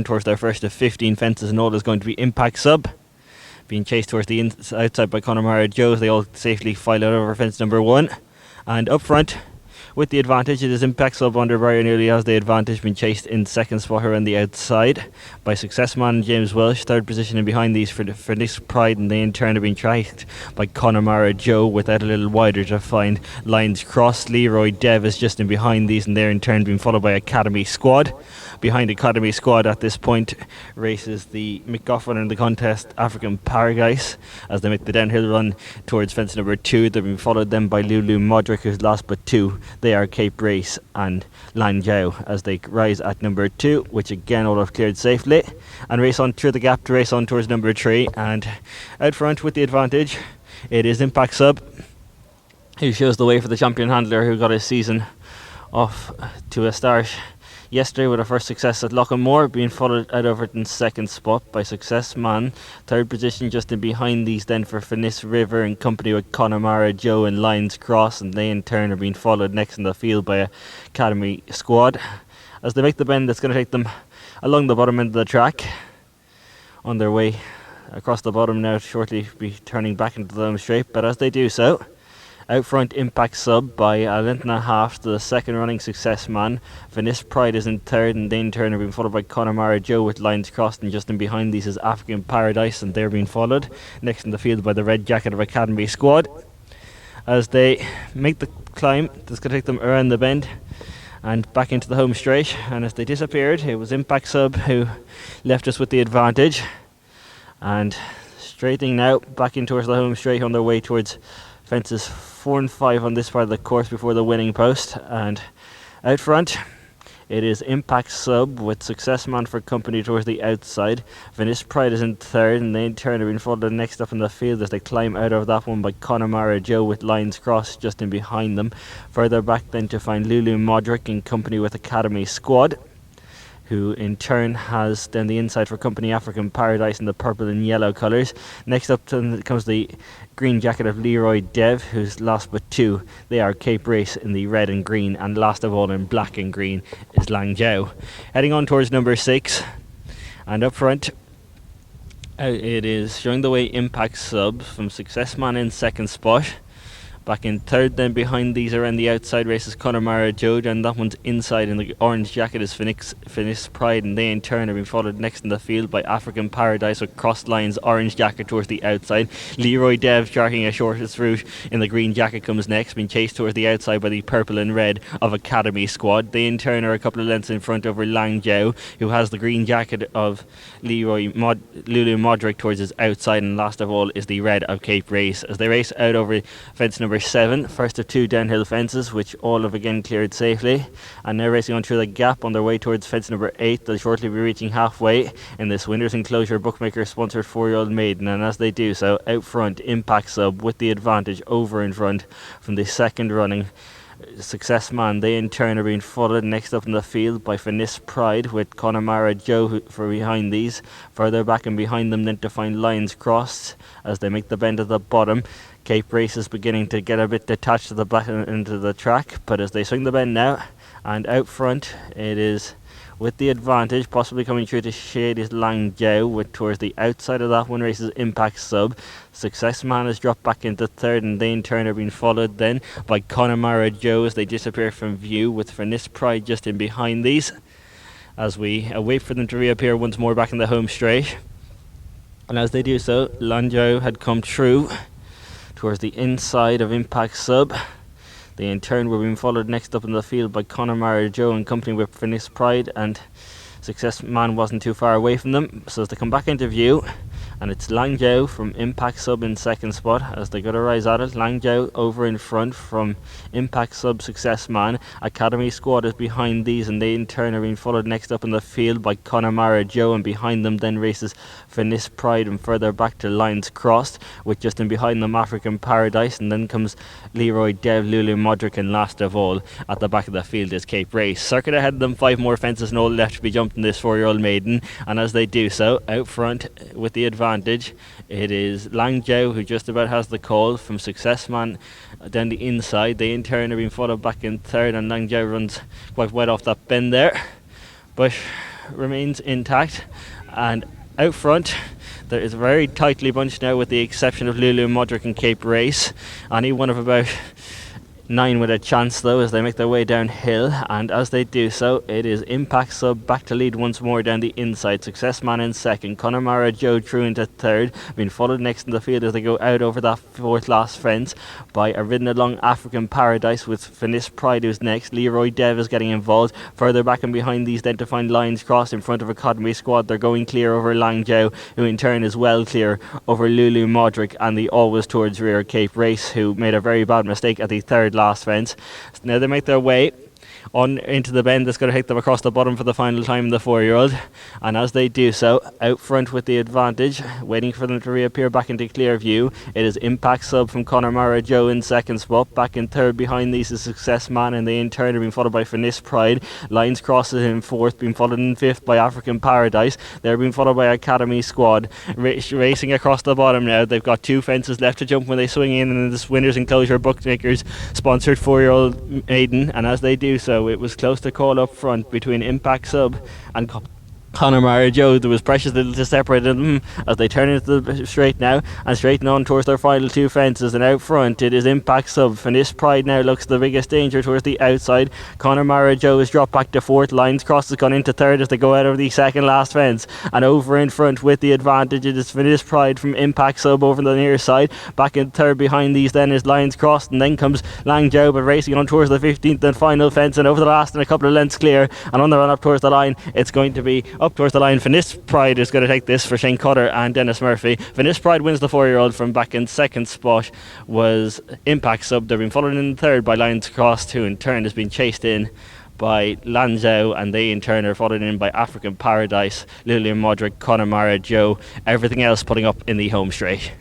towards their first of 15 fences, and all is going to be Impact Sub. Being chased towards the outside by Connemara Joe, they all safely file out over fence number 1. And up front, with the advantage, it is Impact Sub under Brian Early has the advantage, being chased in second spot around the outside by Success Man and James Welsh, third position in behind these for this Pride, and they in turn have been chased by Connemara Joe without a little wider to find Lines Cross. Leroy Dev is just in behind these, and they're in turn being followed by Academy Squad. Behind Academy Squad at this point races the McGoffin and the Contest African Paradise as they make the downhill run towards fence number 2. They've been followed then by Lulu Modric, who's last but 2. They are Cape Race and Lanjiao as they rise at number 2, which again all have cleared safely, and race on through the gap to race on towards number 3. And out front with the advantage, it is Impact Sub, who shows the way for the champion handler, who got his season off to a start yesterday with a first success at Lockhamore, being followed out over in second spot by Success Man. Third position just in behind these then for Finis River in company with Connemara Joe and Lions Cross, and they in turn are being followed next in the field by Academy Squad. As they make the bend, that's going to take them along the bottom end of the track on their way across the bottom now, shortly be turning back into the home straight. But as they do so, out front, Impact Sub by a length and a half to the second running Success Man. Venice Pride is in third, and they in turn are being followed by Connemara Joe with Lines Crossed, and just in behind these is African Paradise, and they're being followed next in the field by the red jacket of Academy Squad. As they make the climb, that's going to take them around the bend and back into the home straight, and as they disappeared, it was Impact Sub who left us with the advantage. And straightening now back in towards the home straight on their way towards fences 4 and 5 on this part of the course before the winning post. And out front, it is Impact Sub with Success Man for company towards the outside. Venice Pride is in third, and they in turn have been followed next up in the field as they climb out of that one by Connemara Joe with Lions Cross just in behind them. Further back then to find Lulu Modric in company with Academy Squad, who in turn has then the inside for company African Paradise in the purple and yellow colours. Next up comes the green jacket of Leroy Dev, who's last but 2. They are Cape Race in the red and green, and last of all in black and green is Lang Jiao. Heading on towards number 6, and up front it is showing the way Impact Sub from Success Man in second spot. Back in third, then behind these around the outside races Connemara Joe, and that one's inside in the orange jacket is Finis Pride, and they in turn are being followed next in the field by African Paradise with crossed lines orange jacket towards the outside. Leroy Dev charting a shortest route in the green jacket comes next, being chased towards the outside by the purple and red of Academy Squad. They in turn are a couple of lengths in front over Lang Jiao, who has the green jacket of Lulu Modric towards his outside, and last of all is the red of Cape Race as they race out over fence number 7, first of 2 downhill fences, which all have again cleared safely, and now racing on through the gap on their way towards fence number 8. They'll shortly be reaching halfway in this winner's Enclosure Bookmakers sponsored 4yo Maiden, and as they do so, out front Impact Sub with the advantage over in front from the second running Success Man. They in turn are being followed next up in the field by Finis Pride with Connemara Joe for behind these. Further back and behind them then to find Lines Crossed as they make the bend at the bottom. Cape Race is beginning to get a bit detached to the back into the track, but as they swing the bend now, and out front it is with the advantage, possibly coming through to shade, is Lang Jiao, with towards the outside of that one races Impact Sub. Success Man has dropped back into third, and they in turn are being followed then by Connemara Joe as they disappear from view, with Finis Pride just in behind these as we wait for them to reappear once more back in the home straight. And as they do so, Lang Jiao had come through towards the inside of Impact Sub. They in turn were being followed next up in the field by Connemara Joe in company with Finis Pride, and Success Man wasn't too far away from them. So as they come back into view, and it's Lang Jiao from Impact Sub in second spot as they go to rise at it. Lang Jiao over in front from Impact Sub, Success Man. Academy Squad is behind these, and they in turn are being followed next up in the field by Connemara Joe, and behind them then races Finis Pride, and further back to Lines Crossed with just in behind them African Paradise, and then comes Leroy Dev, Lulu Modric, and last of all at the back of the field is Cape Race. Circuit ahead of them, 5 more fences and all left to be jumped in this 4-year-old maiden, and as they do so, out front with the advantage, it is Lang Jiao who just about has the call from Success Man down the inside. They in turn are being followed back in third, and Lang Jiao runs quite wide off that bend there, but remains intact, and out front there is very tightly bunched now, with the exception of Lulu Modric and Cape Race. Any one of about 9 with a chance though, as they make their way downhill, and as they do so, it is Impact Sub back to lead once more down the inside. Success Man in second, Connemara Joe through into third, being followed next in the field as they go out over that fourth last fence by a ridden along African Paradise, with Finis Pride who's next. Leroy Dev is getting involved. Further back and behind these then to find Lions Cross in front of Academy Squad. They're going clear over Lang Zhao, who in turn is well clear over Lulu Modric and the always towards rear Cape Race, who made a very bad mistake at the third last fence. Now they make their way on into the bend that's going to take them across the bottom for the final time in the 4-year-old, and as they do so, out front with the advantage, waiting for them to reappear back into clear view, it is Impact Sub from Connemara Joe in second spot. Back in third behind these is Success Man, and they in turn are being followed by Finis Pride. Lions Cross is in fourth, being followed in fifth by African Paradise. They're being followed by Academy Squad, racing across the bottom now. They've got 2 fences left to jump when they swing in this Winners Enclosure Bookmakers sponsored 4-year-old Maiden, and as they do so, it was close to call up front between Impact Sub and Connemara Joe. There was precious little to separate them as they turn into the straight now and straighten on towards their final 2 fences, and out front it is Impact Sub. Finis Pride now looks the biggest danger towards the outside. Connemara Joe is dropped back to fourth. Lions Cross has gone into third as they go out over the second last fence, and over in front with the advantage it is Finis Pride from Impact Sub over the near side. Back in third behind these then is Lions Cross, and then comes Lang Zhao, but racing on towards the 15th and final fence and over the last and a couple of lengths clear, and on the run up towards the line it's going to be up towards the line. Finis Pride is going to take this for Shane Cutter and Dennis Murphy. Finis Pride wins the 4-year-old. From back in second spot was Impact Sub. They're being followed in third by Lions Cross, who in turn has been chased in by Lan Zhao, and they in turn are followed in by African Paradise, Lillian Modric, Connemara Joe, everything else putting up in the home straight.